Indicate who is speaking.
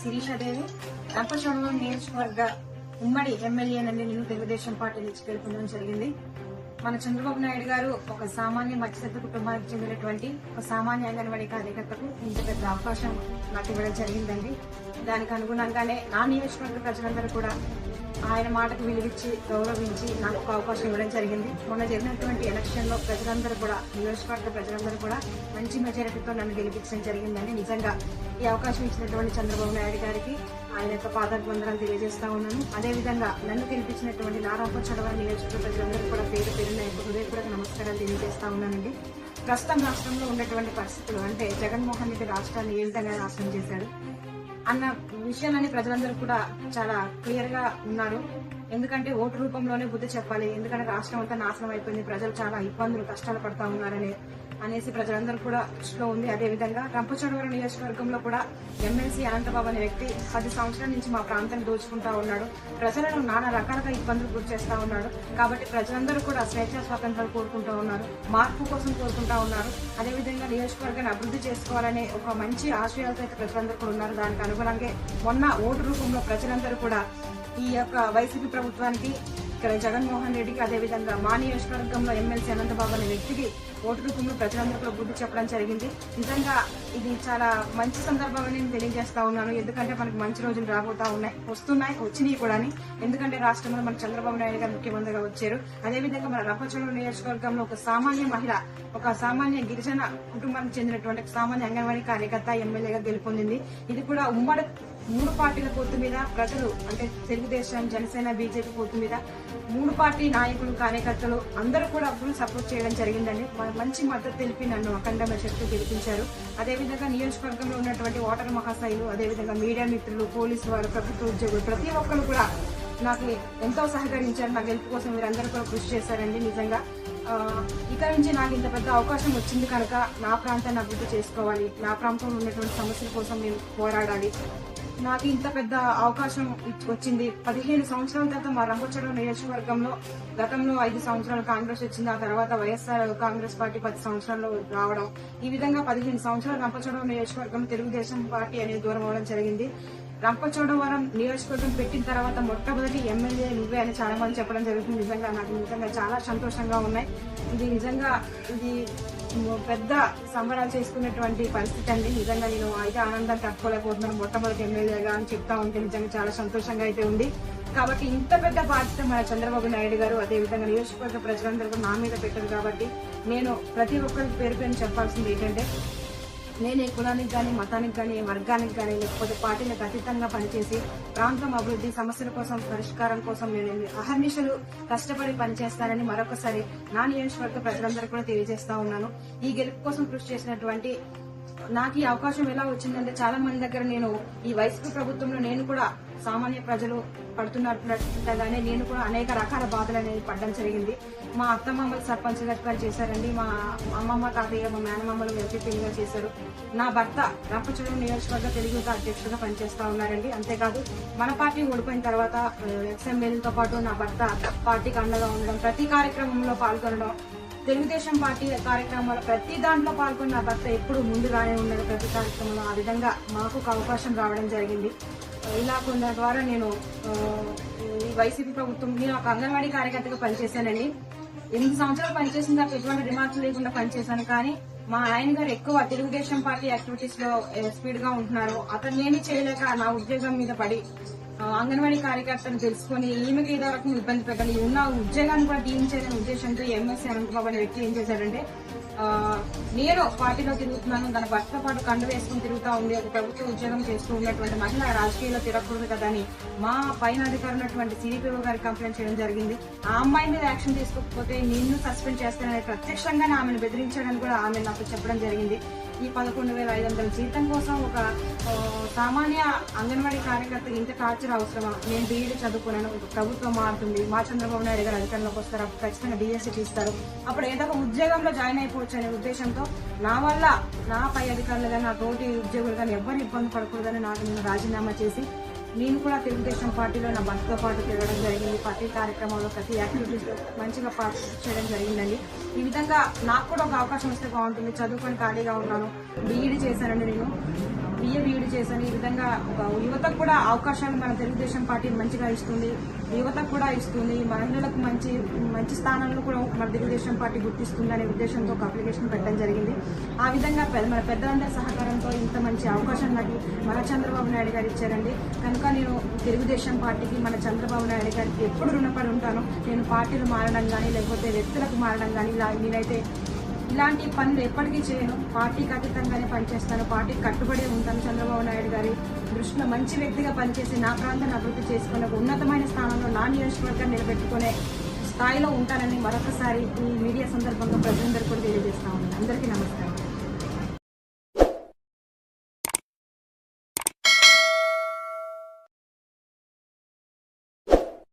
Speaker 1: శిరీషాదేవి రంపచోడవరం నియోజకవర్గ ఉమ్మడి ఎమ్మెల్యేనండి. నేను తెలుగుదేశం పార్టీ నుంచి గెలుపొందడం జరిగింది. మన చంద్రబాబు నాయుడు గారు ఒక సామాన్య మధ్యతరగతి కుటుంబానికి చెందినటువంటి ఒక సామాన్య అంగన్వాడీ కార్యకర్తకు ఇంత పెద్ద అవకాశం నాకు ఇవ్వడం జరిగిందండి. దానికి అనుగుణంగానే నా నియోజకవర్గ ప్రజలందరూ కూడా ఆయన మాటకు విలువిచ్చి గౌరవించి నాకు ఒక అవకాశం ఇవ్వడం జరిగింది. మొన్న జరిగినటువంటి ఎలక్షన్ లో ప్రజలందరూ కూడా నియోజకవర్గ ప్రజలందరూ కూడా మంచి మెజారిటీతో నన్ను గెలిపించడం జరిగిందని నిజంగా ఈ అవకాశం ఇచ్చినటువంటి చంద్రబాబు నాయుడు గారికి ఆయన యొక్క పాదాభివందనాలు తెలియజేస్తా ఉన్నాను. అదేవిధంగా నన్ను గెలిపించినటువంటి నా రంపచోడవరం నియోజకవర్గ ప్రజలందరూ కూడా పేరు పేరున హృదయపూర్వక నమస్కారాలు తెలియజేస్తా ఉన్నానండి. ప్రస్తుతం రాష్ట్రంలో ఉన్నటువంటి పరిస్థితులు అంటే జగన్మోహన్ రెడ్డి రాష్ట్రాన్ని ఏ విధంగా నాశనం చేశాడు అన్న విషయాలని ప్రజలందరూ కూడా చాలా క్లియర్ గా ఉన్నారు. ఎందుకంటే ఓటు రూపంలోనే బుద్ధి చెప్పాలి. ఎందుకంటే రాష్ట్రం అంతా నాశనం అయిపోయింది, ప్రజలు చాలా ఇబ్బందులు కష్టాలు పడతా ఉన్నారని అనేసి ప్రజలందరూ కూడా దృష్టిలో ఉంది. అదేవిధంగా రంపచోడవరం నియోజకవర్గంలో కూడా ఎమ్మెల్సీ అనంతబాబు అనే వ్యక్తి 10 సంవత్సరాల నుంచి మా ప్రాంతాన్ని దోచుకుంటా ఉన్నాడు. ప్రజలను నానా రకాలుగా ఇబ్బందులు గురి చేస్తా ఉన్నాడు. కాబట్టి ప్రజలందరూ కూడా స్వేచ్ఛా స్వాతంత్రాలు కోరుకుంటూ ఉన్నారు, మార్పు కోసం కోరుకుంటా ఉన్నారు. అదేవిధంగా నియోజకవర్గాన్ని అభివృద్ధి చేసుకోవాలనే ఒక మంచి ఆశయాలతో అయితే ప్రజలందరూ కూడా ఉన్నారు. దానికి అనుగుణంగా మొన్న ఓటు రూపంలో ప్రజలందరూ కూడా ఈ యొక్క వైసీపీ ప్రభుత్వానికి, ఇక్కడ జగన్మోహన్ రెడ్డికి, అదేవిధంగా మా నియోజకవర్గంలో ఎమ్మెల్సీ అనంతబాబు అనే వ్యక్తికి ఓటు రూపంలో ప్రజలందరూ కూడా బుద్ధి చెప్పడం జరిగింది. నిజంగా ఇది చాలా మంచి సందర్భం అని నేను తెలియజేస్తా ఉన్నాను. ఎందుకంటే మనకు మంచి రోజులు రాబోతా వచ్చినాయి కూడా. ఎందుకంటే రాష్ట్రంలో మన చంద్రబాబు నాయుడు గారు ముఖ్యమంత్రిగా వచ్చారు. అదేవిధంగా మన రంపచోడవరం నియోజకవర్గంలో ఒక సామాన్య మహిళ, ఒక సామాన్య గిరిజన కుటుంబానికి చెందినటువంటి సామాన్య అంగన్వాడీ కార్యకర్త ఎమ్మెల్యేగా గెలుపొందింది. ఇది కూడా ఉమ్మడి 3 పార్టీల పొత్తు మీద ప్రజలు అంటే తెలుగుదేశం, జనసేన, బీజేపీ పొత్తు మీద 3 పార్టీ నాయకులు, కార్యకర్తలు అందరూ కూడా ఫుల్ సపోర్ట్ చేయడం జరిగిందండి. మంచి మద్దతు తెలిపి నన్ను అఖండ మెజారిటీతో గెలిపించారు. అదేవిధంగా నియోజకవర్గంలో ఉన్నటువంటి ఓటర్ మహాశైలు, అదేవిధంగా మీడియా మిత్రులు, పోలీసు వారు, ప్రభుత్వ ఉద్యోగులు ప్రతి ఒక్కరు కూడా నాకు ఎంతో సహకరించారు. నా గెలుపు కోసం మీరందరూ కూడా కృషి చేశారండి. నిజంగా ఇక్కడ నుంచి నాకు ఇంత పెద్ద అవకాశం వచ్చింది కనుక నా ప్రాంతాన్ని అభివృద్ధి చేసుకోవాలి, నా ప్రాంతంలో ఉన్నటువంటి సమస్యల కోసం నేను పోరాడాలి. నాకు ఇంత పెద్ద అవకాశం వచ్చింది. 15 సంవత్సరాల తర్వాత మా రంపచోడవరం నియోజకవర్గంలో గతంలో 5 సంవత్సరాలు కాంగ్రెస్ వచ్చింది. ఆ తర్వాత వైఎస్ఆర్ కాంగ్రెస్ పార్టీ 10 సంవత్సరాలు రావడం, ఈ విధంగా 15 సంవత్సరాలు రంపచోడవరం నియోజకవర్గం తెలుగుదేశం పార్టీ అనేది దూరం అవడం జరిగింది. రంపచోడవరం నియోజకవర్గం పెట్టిన తర్వాత మొట్టమొదటి ఎమ్మెల్యే నువ్వే అని చాలా మంది చెప్పడం జరుగుతుంది. నిజంగా నాకు చాలా సంతోషంగా ఉన్నాయి. ఇది పెద్ద సంబరాలు చేసుకునేటువంటి పరిస్థితి అండి. నిజంగా నేను అయితే ఆనందం తట్టుకోలేకపోతున్నాను. మొట్టమొదటి ఎమ్మెల్యేగా అని చెప్తా ఉంటే నిజంగా చాలా సంతోషంగా అయితే ఉంది. కాబట్టి ఇంత పెద్ద బాధ్యత మన చంద్రబాబు నాయుడు గారు, అదేవిధంగా నియోజకవర్గ ప్రజలందరూ నా మీద పెట్టారు. కాబట్టి నేను ప్రతి ఒక్కరికి పేరు పేరు చెప్పాల్సింది ఏంటంటే, నేను ఏ కులానికి కానీ, మతానికి కానీ, వర్గానికి కానీ, లేకపోతే పార్టీలకు అతీతంగా పనిచేసి ప్రాంతం అభివృద్ధి, సమస్యల కోసం, పరిష్కారం కోసం నేను అహర్నిశలు కష్టపడి పనిచేస్తానని మరొకసారి నా నియోజకవర్గ ప్రజలందరూ కూడా తెలియజేస్తా ఉన్నాను. ఈ గెలుపు కోసం కృషి చేసినటువంటి నాకు ఈ అవకాశం ఎలా వచ్చిందంటే, చాలా మంది దగ్గర నేను ఈ వైసీపీ ప్రభుత్వంలో నేను కూడా సామాన్య ప్రజలు పడుతున్నట్టుగానే నేను కూడా అనేక రకాల బాధలు అనేది పడడం జరిగింది. మా అత్తమామలు సర్పంచ్ గారు చేశారండి, మా అమ్మమ్మ, తాతయ్య, మా మేనమామలు ఎంపీపీగా చేశారు. నా భర్త రంపచోడవరం నియోజకవర్గ తెలుగు అధ్యక్షుడిగా పనిచేస్తా ఉన్నారండి. అంతేకాదు మన పార్టీ ఓడిపోయిన తర్వాత ఎక్స్ఎమ్మెల్యేలతో పాటు నా భర్త పార్టీకి అండగా ఉండడం, ప్రతి కార్యక్రమంలో పాల్గొనడం, తెలుగుదేశం పార్టీ కార్యక్రమాలు ప్రతి దాంట్లో పాల్గొన్న నా భర్త ఎప్పుడు ముందుగానే ఉండడం ప్రతి కార్యక్రమంలో. ఆ విధంగా మాకు ఒక అవకాశం రావడం జరిగింది. ఇలా కొన్న ద్వారా నేను ఈ వైసీపీ ప్రభుత్వం, నేను ఒక అంగన్వాడీ కార్యకర్తగా పనిచేశానండి. 8 సంవత్సరాలు పనిచేసిన నాకు ఎటువంటి రిమార్క్స్ లేకుండా పనిచేశాను. కానీ మా ఆయన గారు ఎక్కువ తెలుగుదేశం పార్టీ యాక్టివిటీస్ లో స్పీడ్ గా ఉంటున్నారు. అతను ఏమీ చేయలేక నా ఉద్యోగం మీద పడి అంగన్వాడీ కార్యకర్తను తెలుసుకుని ఈమెకి ఏదో రకం ఇబ్బంది పెట్టాలి, ఉన్న ఉద్యోగాన్ని కూడా తీయించాలనే ఉద్దేశంతో ఎమ్మెల్సీ అనంతబాబు అనే వ్యక్తి ఏం చేశాడంటే, నేను పార్టీలో తిరుగుతున్నాను, తన భర్తతో పాటు కండు వేసుకుని తిరుగుతా ఉంది, ఒక ప్రభుత్వ ఉద్యోగం చేస్తూ ఉన్నటువంటి మహిళ రాజకీయాల్లో తిరగకూడదు కదా అని మా పైన అధికారులు ఉన్నటువంటి సిడిపిఓ గారికి కంప్లైంట్ చేయడం జరిగింది. ఆ అమ్మాయి మీద యాక్షన్ తీసుకోకపోతే నిన్ను సస్పెండ్ చేస్తానని ప్రత్యక్షంగానే ఆమెను బెదిరించాడని కూడా ఆమె నాకు చెప్పడం జరిగింది. ఈ 11,500 జీతం కోసం ఒక సామాన్య అంగన్వాడీ కార్యకర్త ఇంత టార్చర్ అవసరమా? నేను బీఈడీ చదువుకున్నాను, ప్రభుత్వం మారుతుంది, మా చంద్రబాబు నాయుడు గారు అధికారంలోకి వస్తారు, అప్పుడు ఖచ్చితంగా డిఎస్సీ తీస్తారు, అప్పుడు ఏదో ఒక ఉద్యోగంలో జాయిన్ అయిపోవచ్చు అనే ఉద్దేశంతో నా వల్ల నా పై అధికారులు కానీ, నా తోటి ఉద్యోగులు కానీ ఎవరు ఇబ్బంది పడకూడదని నేను రాజీనామా చేసి నేను కూడా తెలుగుదేశం పార్టీలో నా భర్తతో పాటు తిరగడం జరిగింది. పార్టీ కార్యక్రమాల్లో ప్రతి యాక్టివిటీస్ లో మంచిగా పార్టిసిపేట్ చేయడం జరిగిందండి. ఈ విధంగా నాకు కూడా ఒక అవకాశం వస్తే బాగుంటుంది. చదువుకొని ఖాళీగా ఉన్నాను, బీఈడీ చేశానండి నేను. బిఏ బీఈడీ చేశాను. ఈ విధంగా ఒక యువతకు కూడా అవకాశాలు మన తెలుగుదేశం పార్టీ మంచిగా ఇస్తుంది, యువతకు కూడా ఇస్తుంది, మహిళలకు మంచి స్థానంలో కూడా మన తెలుగుదేశం పార్టీ గుర్తిస్తుంది అనే ఉద్దేశంతో ఒక అప్లికేషన్ పెట్టడం జరిగింది. ఆ విధంగా మన పెద్దలందరి సహకారంతో ఇంత మంచి అవకాశం నాకు మన చంద్రబాబు నాయుడు గారు ఇచ్చారండి. కనుక నేను తెలుగుదేశం పార్టీకి, మన చంద్రబాబు నాయుడు గారికి ఎప్పుడు రుణపడి ఉంటాను. నేను పార్టీలు మారడం కానీ లేకపోతే వ్యక్తులకు మారడం కానీ నేనైతే ఇలాంటి పనులు ఎప్పటికీ చేయను. పార్టీకి అతీతంగానే పనిచేస్తాను, పార్టీకి కట్టుబడి ఉంటాను. చంద్రబాబు నాయుడు గారి దృష్టిలో మంచి వ్యక్తిగా పనిచేసి నా ప్రాంతాన్ని అభివృద్ధి చేసుకునే ఒక ఉన్నతమైన స్థానంలో నా నియోజకవర్గాన్ని నిలబెట్టుకునే స్థాయిలో ఉంటానని మరొకసారి ఈ మీడియా సందర్భంగా ప్రజలందరూ కూడా తెలియజేస్తా ఉన్నాను. అందరికీ నమస్కారం.